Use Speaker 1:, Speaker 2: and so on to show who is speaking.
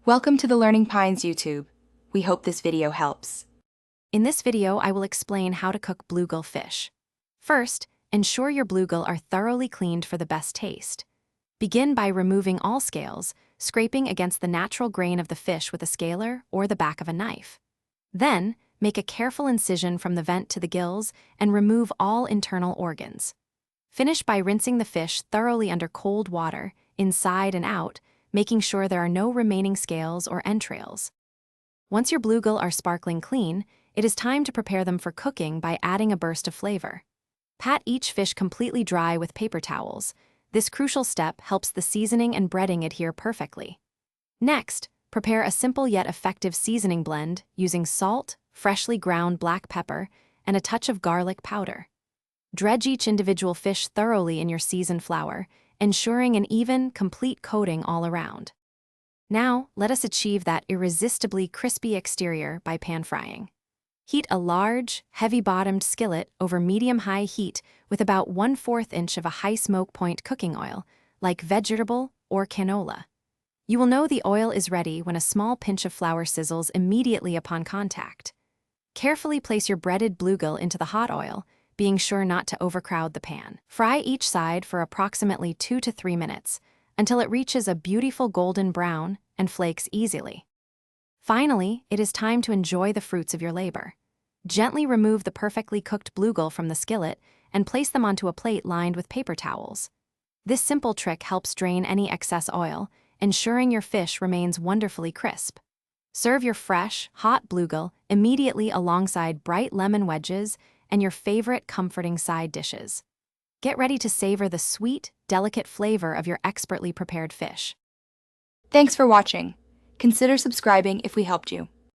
Speaker 1: Welcome to the Learning Pines YouTube. We hope this video helps.
Speaker 2: In this video, I will explain how to cook bluegill fish. First, ensure your bluegill are thoroughly cleaned for the best taste. Begin by removing all scales, scraping against the natural grain of the fish with a scaler or the back of a knife. Then, make a careful incision from the vent to the gills and remove all internal organs. Finish by rinsing the fish thoroughly under cold water, inside and out, making sure there are no remaining scales or entrails. Once your bluegill are sparkling clean, it is time to prepare them for cooking by adding a burst of flavor. Pat each fish completely dry with paper towels. This crucial step helps the seasoning and breading adhere perfectly. Next, prepare a simple yet effective seasoning blend using salt, freshly ground black pepper, and a touch of garlic powder. Dredge each individual fish thoroughly in your seasoned flour, ensuring an even, complete coating all around. Now, let us achieve that irresistibly crispy exterior by pan-frying. Heat a large, heavy-bottomed skillet over medium-high heat with about 1/4 inch of a high smoke point cooking oil, like vegetable or canola. You will know the oil is ready when a small pinch of flour sizzles immediately upon contact. Carefully place your breaded bluegill into the hot oil, being sure not to overcrowd the pan. Fry each side for approximately 2 to 3 minutes, until it reaches a beautiful golden brown and flakes easily. Finally, it is time to enjoy the fruits of your labor. Gently remove the perfectly cooked bluegill from the skillet and place them onto a plate lined with paper towels. This simple trick helps drain any excess oil, ensuring your fish remains wonderfully crisp. Serve your fresh, hot bluegill immediately alongside bright lemon wedges and your favorite comforting side dishes. Get ready to savor the sweet, delicate flavor of your expertly prepared fish.
Speaker 1: Thanks for watching. Consider subscribing if we helped you.